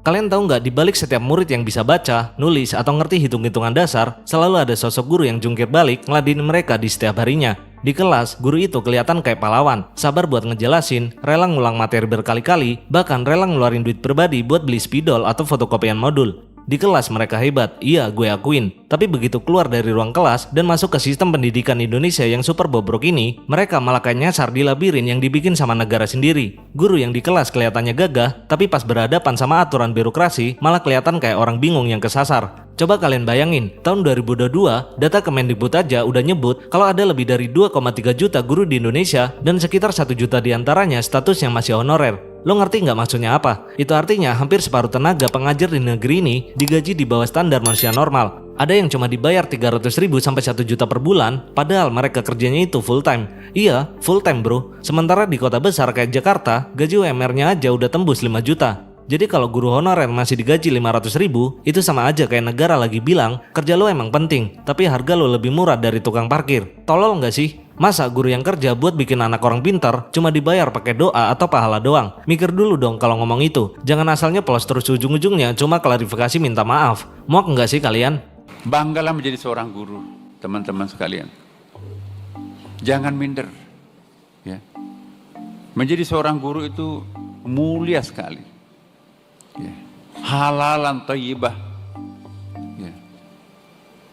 Kalian tahu nggak, di balik setiap murid yang bisa baca, nulis, atau ngerti hitung-hitungan dasar, selalu ada sosok guru yang jungkir balik ngeladenin mereka di setiap harinya. Di kelas, guru itu kelihatan kayak pahlawan, sabar buat ngejelasin, rela ngulang materi berkali-kali, bahkan rela ngeluarin duit pribadi buat beli spidol atau fotokopian modul. Di kelas mereka hebat, iya gue akuin. Tapi begitu keluar dari ruang kelas dan masuk ke sistem pendidikan Indonesia yang super bobrok ini, mereka malah kayak nyasar di labirin yang dibikin sama negara sendiri. Guru yang di kelas kelihatannya gagah, tapi pas berhadapan sama aturan birokrasi, malah kelihatan kayak orang bingung yang kesasar. Coba kalian bayangin, tahun 2022, data Kemendikbud aja udah nyebut kalau ada lebih dari 2,3 juta guru di Indonesia dan sekitar 1 juta diantaranya statusnya masih honorer. Lo ngerti nggak maksudnya apa? Itu artinya hampir separuh tenaga pengajar di negeri ini digaji di bawah standar manusia normal. Ada yang cuma dibayar 300.000 sampai 1 juta per bulan, padahal mereka kerjanya itu full time. Iya, full time bro. Sementara di kota besar kayak Jakarta, gaji UMR-nya aja udah tembus 5 juta. Jadi kalau guru honorer masih digaji 500.000, itu sama aja kayak negara lagi bilang, kerja lo emang penting, tapi harga lo lebih murah dari tukang parkir. Tolol nggak sih? Masa guru yang kerja buat bikin anak orang pintar cuma dibayar pakai doa atau pahala doang? Mikir dulu dong kalau ngomong itu. Jangan asalnya polos terus ujung-ujungnya cuma klarifikasi minta maaf. Muak nggak sih kalian? Banggalah menjadi seorang guru, teman-teman sekalian. Jangan minder. Ya. Menjadi seorang guru itu mulia sekali. Ya. Halalan thayyibah. Ya.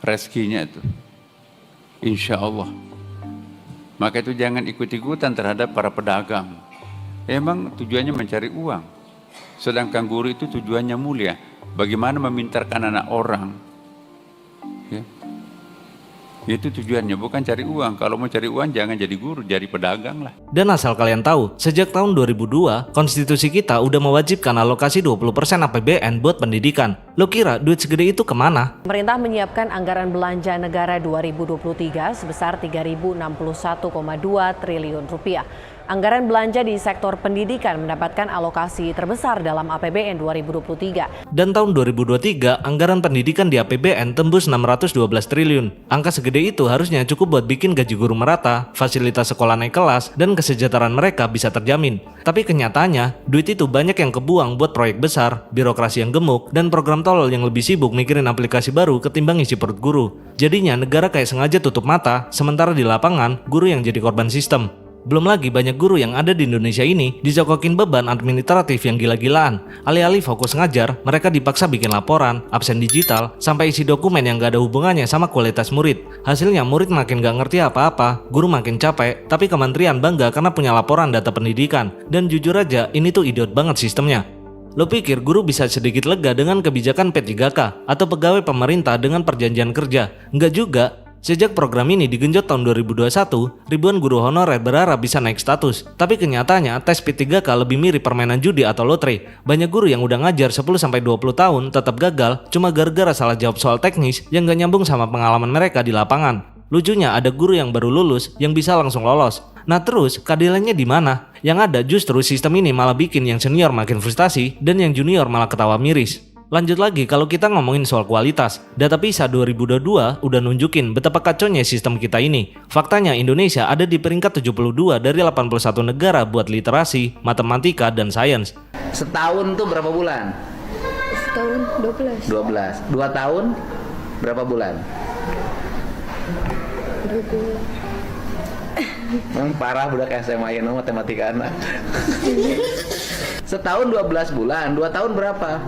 Rezekinya itu. Insya Allah. Maka itu jangan ikut-ikutan terhadap para pedagang. Emang tujuannya mencari uang. Sedangkan guru itu tujuannya mulia. Bagaimana memintarkan anak orang. Ya. Itu tujuannya, bukan cari uang. Kalau mau cari uang jangan jadi guru, jadi pedagang lah. Dan asal kalian tahu, sejak tahun 2002, konstitusi kita udah mewajibkan alokasi 20% APBN buat pendidikan. Lo kira duit segede itu kemana? Pemerintah menyiapkan anggaran belanja negara 2023 sebesar 3.061,2 triliun rupiah. Anggaran belanja di sektor pendidikan mendapatkan alokasi terbesar dalam APBN 2023. Dan tahun 2023, anggaran pendidikan di APBN tembus 612 triliun. Angka segede itu harusnya cukup buat bikin gaji guru merata, fasilitas sekolah naik kelas, dan kesejahteraan mereka bisa terjamin. Tapi kenyataannya, duit itu banyak yang kebuang buat proyek besar, birokrasi yang gemuk, dan program tolol yang lebih sibuk mikirin aplikasi baru ketimbang isi perut guru. Jadinya negara kayak sengaja tutup mata, sementara di lapangan, guru yang jadi korban sistem. Belum lagi banyak guru yang ada di Indonesia ini dicokokin beban administratif yang gila-gilaan. Alih-alih fokus ngajar, mereka dipaksa bikin laporan, absen digital, sampai isi dokumen yang gak ada hubungannya sama kualitas murid. Hasilnya murid makin gak ngerti apa-apa, guru makin capek, tapi kementerian bangga karena punya laporan data pendidikan. Dan jujur aja, ini tuh idiot banget sistemnya. Lo pikir guru bisa sedikit lega dengan kebijakan P3K atau pegawai pemerintah dengan perjanjian kerja? Enggak juga. Sejak program ini digenjot tahun 2021, ribuan guru honorer berharap bisa naik status. Tapi kenyataannya tes P3K lebih mirip permainan judi atau lotre. Banyak guru yang udah ngajar 10-20 tahun tetap gagal cuma gara-gara salah jawab soal teknis yang gak nyambung sama pengalaman mereka di lapangan. Lucunya ada guru yang baru lulus yang bisa langsung lolos. Nah terus keadilannya di mana? Yang ada justru sistem ini malah bikin yang senior makin frustasi dan yang junior malah ketawa miris. Lanjut lagi kalau kita ngomongin soal kualitas, data PISA 2022 udah nunjukin betapa kacaunya sistem kita ini. Faktanya Indonesia ada di peringkat 72 dari 81 negara buat literasi, matematika, dan sains. Setahun tuh berapa bulan? Setahun 12. 2 tahun berapa bulan? 20. Memang parah budak SMA ini matematika anak. Setahun 12 bulan, 2 tahun berapa?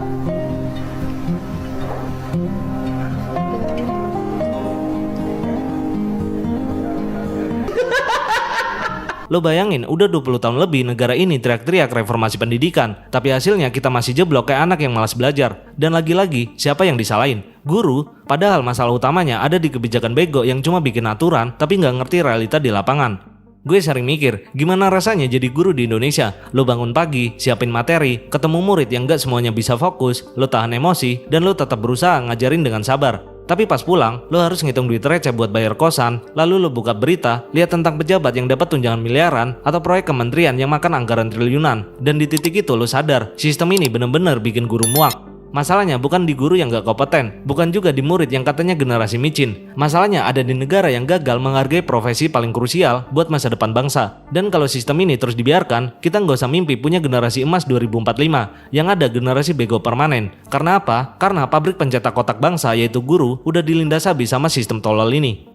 Lo bayangin, udah 20 tahun lebih negara ini teriak-teriak reformasi pendidikan, tapi hasilnya kita masih jeblok kayak anak yang malas belajar. Dan lagi-lagi, siapa yang disalahin? Guru, padahal masalah utamanya ada di kebijakan bego yang cuma bikin aturan tapi nggak ngerti realita di lapangan. Gue sering mikir, gimana rasanya jadi guru di Indonesia? Lo bangun pagi, siapin materi, ketemu murid yang gak semuanya bisa fokus, lo tahan emosi, dan lo tetap berusaha ngajarin dengan sabar. Tapi pas pulang, lo harus ngitung duit receh buat bayar kosan, lalu lo buka berita, lihat tentang pejabat yang dapat tunjangan miliaran, atau proyek kementerian yang makan anggaran triliunan. Dan di titik itu lo sadar, sistem ini bener-bener bikin guru muak. Masalahnya bukan di guru yang gak kompeten, bukan juga di murid yang katanya generasi micin. Masalahnya ada di negara yang gagal menghargai profesi paling krusial buat masa depan bangsa. Dan kalau sistem ini terus dibiarkan, kita nggak usah mimpi punya generasi emas 2045 yang ada generasi bego permanen. Karena apa? Karena pabrik pencetak otak bangsa yaitu guru udah dilindas habis sama sistem tolol ini.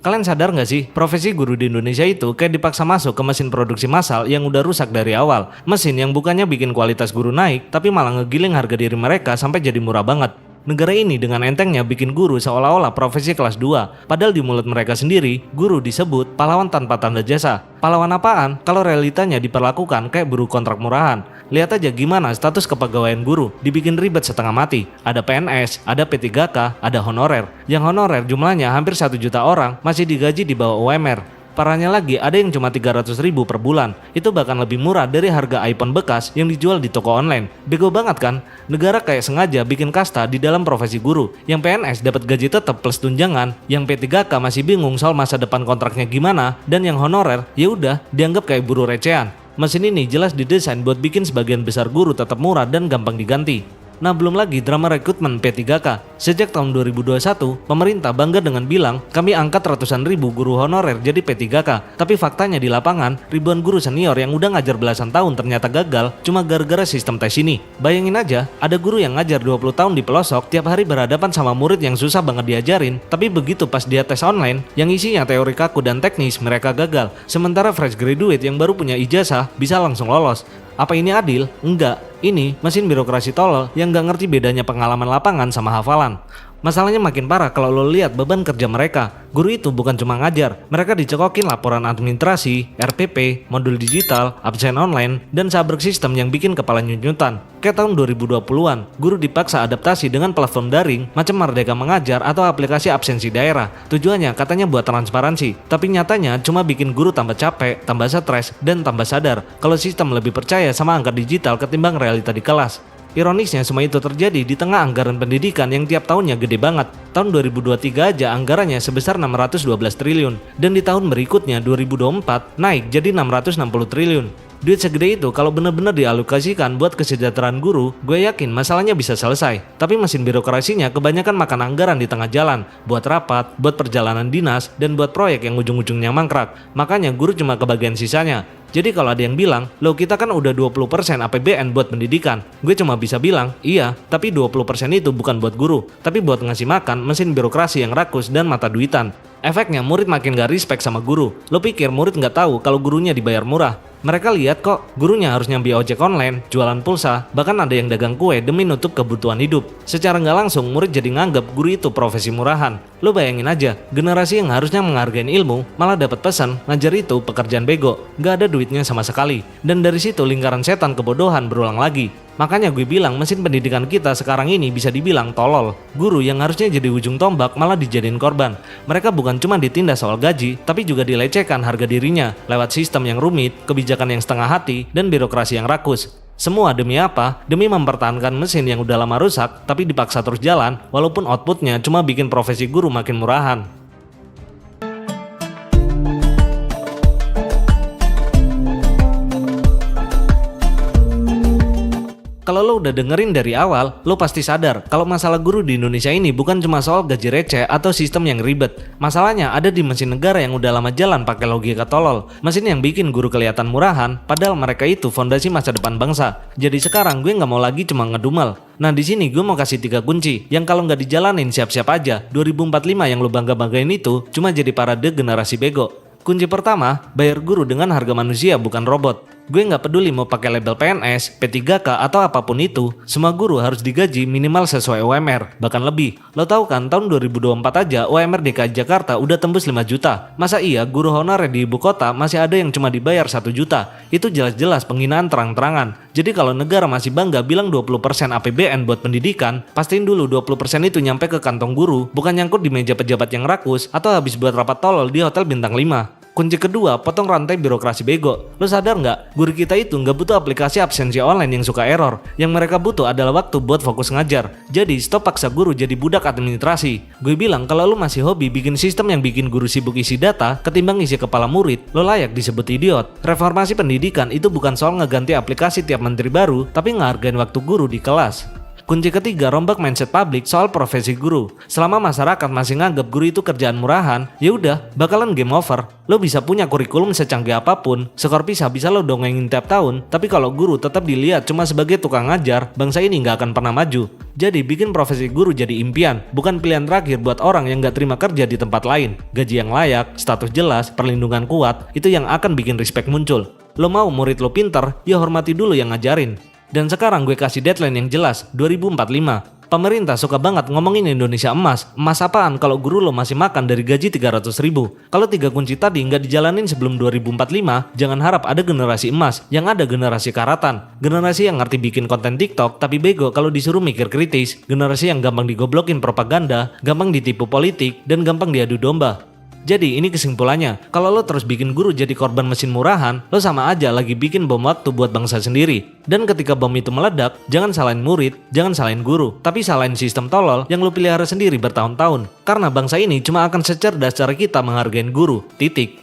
Kalian sadar nggak sih, profesi guru di Indonesia itu kayak dipaksa masuk ke mesin produksi massal yang udah rusak dari awal. Mesin yang bukannya bikin kualitas guru naik, tapi malah ngegiling harga diri mereka sampai jadi murah banget. Negara ini dengan entengnya bikin guru seolah-olah profesi kelas 2, padahal di mulut mereka sendiri, guru disebut pahlawan tanpa tanda jasa. Pahlawan apaan kalau realitanya diperlakukan kayak buruh kontrak murahan? Lihat aja gimana status kepegawaian guru, dibikin ribet setengah mati. Ada PNS, ada P3K, ada honorer. Yang honorer jumlahnya hampir 1 juta orang masih digaji di bawah UMR. Parahnya lagi ada yang cuma 300.000 per bulan. Itu bahkan lebih murah dari harga iPhone bekas yang dijual di toko online. Bego banget kan? Negara kayak sengaja bikin kasta di dalam profesi guru. Yang PNS dapat gaji tetap plus tunjangan, yang P3K masih bingung soal masa depan kontraknya gimana, dan yang honorer ya udah dianggap kayak buruh recehan. Mesin ini jelas didesain buat bikin sebagian besar guru tetap murah dan gampang diganti. Nah, belum lagi drama rekrutmen P3K. Sejak tahun 2021, pemerintah bangga dengan bilang kami angkat ratusan ribu guru honorer jadi P3K. Tapi faktanya di lapangan, ribuan guru senior yang udah ngajar belasan tahun ternyata gagal cuma gara-gara sistem tes ini. Bayangin aja, ada guru yang ngajar 20 tahun di pelosok, tiap hari berhadapan sama murid yang susah banget diajarin. Tapi begitu pas dia tes online, yang isinya teori kaku dan teknis, mereka gagal. Sementara fresh graduate yang baru punya ijazah bisa langsung lolos. Apa ini adil? Enggak. Ini mesin birokrasi tolol yang gak ngerti bedanya pengalaman lapangan sama hafalan. Masalahnya makin parah kalau lo lihat beban kerja mereka. Guru itu bukan cuma ngajar, mereka dicekokin laporan administrasi, RPP, modul digital, absen online, dan sabrek sistem yang bikin kepala nyut-nyutan. Kayak tahun 2020-an, guru dipaksa adaptasi dengan platform daring, macam Merdeka Mengajar atau aplikasi absensi daerah. Tujuannya katanya buat transparansi, tapi nyatanya cuma bikin guru tambah capek, tambah stres, dan tambah sadar kalau sistem lebih percaya sama angka digital ketimbang realita di kelas. Ironisnya semua itu terjadi di tengah anggaran pendidikan yang tiap tahunnya gede banget. Tahun 2023 aja anggarannya sebesar 612 triliun dan di tahun berikutnya 2024 naik jadi 660 triliun. Duit segede itu kalau benar-benar dialokasikan buat kesejahteraan guru, gue yakin masalahnya bisa selesai. Tapi mesin birokrasinya kebanyakan makan anggaran di tengah jalan, buat rapat, buat perjalanan dinas, dan buat proyek yang ujung-ujungnya mangkrak. Makanya guru cuma kebagian sisanya. Jadi kalau ada yang bilang, loh kita kan udah 20% APBN buat pendidikan. Gue cuma bisa bilang, iya, tapi 20% itu bukan buat guru, tapi buat ngasih makan mesin birokrasi yang rakus dan mata duitan. Efeknya murid makin gak respect sama guru. Lo pikir murid gak tahu kalau gurunya dibayar murah? Mereka lihat kok, gurunya harus nyambi ojek online, jualan pulsa, bahkan ada yang dagang kue demi nutup kebutuhan hidup. Secara nggak langsung, murid jadi nganggap guru itu profesi murahan. Lo bayangin aja, generasi yang harusnya menghargai ilmu, malah dapat pesan, ngajar itu pekerjaan bego, nggak ada duitnya sama sekali. Dan dari situ lingkaran setan kebodohan berulang lagi. Makanya gue bilang mesin pendidikan kita sekarang ini bisa dibilang tolol. Guru yang harusnya jadi ujung tombak malah dijadiin korban. Mereka bukan cuma ditindas soal gaji, tapi juga dilecehkan harga dirinya lewat sistem yang rumit, kebijakan yang setengah hati, dan birokrasi yang rakus. Semua demi apa? Demi mempertahankan mesin yang udah lama rusak, tapi dipaksa terus jalan, walaupun outputnya cuma bikin profesi guru makin murahan. Kalau lo udah dengerin dari awal, lo pasti sadar kalau masalah guru di Indonesia ini bukan cuma soal gaji receh atau sistem yang ribet. Masalahnya ada di mesin negara yang udah lama jalan pakai logika tolol. Mesin yang bikin guru kelihatan murahan, padahal mereka itu fondasi masa depan bangsa. Jadi sekarang gue nggak mau lagi cuma ngedumel. Nah di sini gue mau kasih 3 kunci yang kalau nggak dijalanin siap-siap aja. 2045 yang lo bangga-banggain itu cuma jadi parade generasi bego. Kunci pertama, bayar guru dengan harga manusia bukan robot. Gue nggak peduli mau pakai label PNS, P3K atau apapun itu, semua guru harus digaji minimal sesuai UMR, bahkan lebih. Lo tahu kan tahun 2024 aja UMR DKI Jakarta udah tembus 5 juta. Masa iya guru honorer di ibu kota masih ada yang cuma dibayar 1 juta? Itu jelas-jelas penghinaan terang-terangan. Jadi kalau negara masih bangga bilang 20% APBN buat pendidikan, pastiin dulu 20% itu nyampe ke kantong guru, bukan nyangkut di meja pejabat yang rakus atau habis buat rapat tolol di hotel bintang 5. Kunci kedua, potong rantai birokrasi bego. Lo sadar nggak? Guru kita itu nggak butuh aplikasi absensi online yang suka error. Yang mereka butuh adalah waktu buat fokus ngajar. Jadi stop paksa guru jadi budak administrasi. Gue bilang kalau lo masih hobi bikin sistem yang bikin guru sibuk isi data ketimbang isi kepala murid, lo layak disebut idiot. Reformasi pendidikan itu bukan soal ngeganti aplikasi tiap menteri baru, tapi ngehargain waktu guru di kelas. Kunci ketiga, rombak mindset publik soal profesi guru. Selama masyarakat masih nganggap guru itu kerjaan murahan, ya udah, bakalan game over. Lo bisa punya kurikulum secanggih apapun, skor PISA bisa lo dongengin tiap tahun, tapi kalau guru tetap dilihat cuma sebagai tukang ngajar, bangsa ini nggak akan pernah maju. Jadi bikin profesi guru jadi impian, bukan pilihan terakhir buat orang yang nggak terima kerja di tempat lain. Gaji yang layak, status jelas, perlindungan kuat, itu yang akan bikin respect muncul. Lo mau murid lo pinter, ya hormati dulu yang ngajarin. Dan sekarang gue kasih deadline yang jelas, 2045. Pemerintah suka banget ngomongin Indonesia emas. Emas apaan kalau guru lo masih makan dari gaji 300.000? Kalau 3 kunci tadi nggak dijalanin sebelum 2045, jangan harap ada generasi emas. Yang ada generasi karatan. Generasi yang ngerti bikin konten TikTok, tapi bego kalau disuruh mikir kritis. Generasi yang gampang digoblokin propaganda, gampang ditipu politik, dan gampang diadu domba. Jadi ini kesimpulannya, kalau lo terus bikin guru jadi korban mesin murahan, lo sama aja lagi bikin bom waktu buat bangsa sendiri. Dan ketika bom itu meledak, jangan salahin murid, jangan salahin guru, tapi salahin sistem tolol yang lo pelihara sendiri bertahun-tahun. Karena bangsa ini cuma akan secerdas cara kita menghargai guru, titik.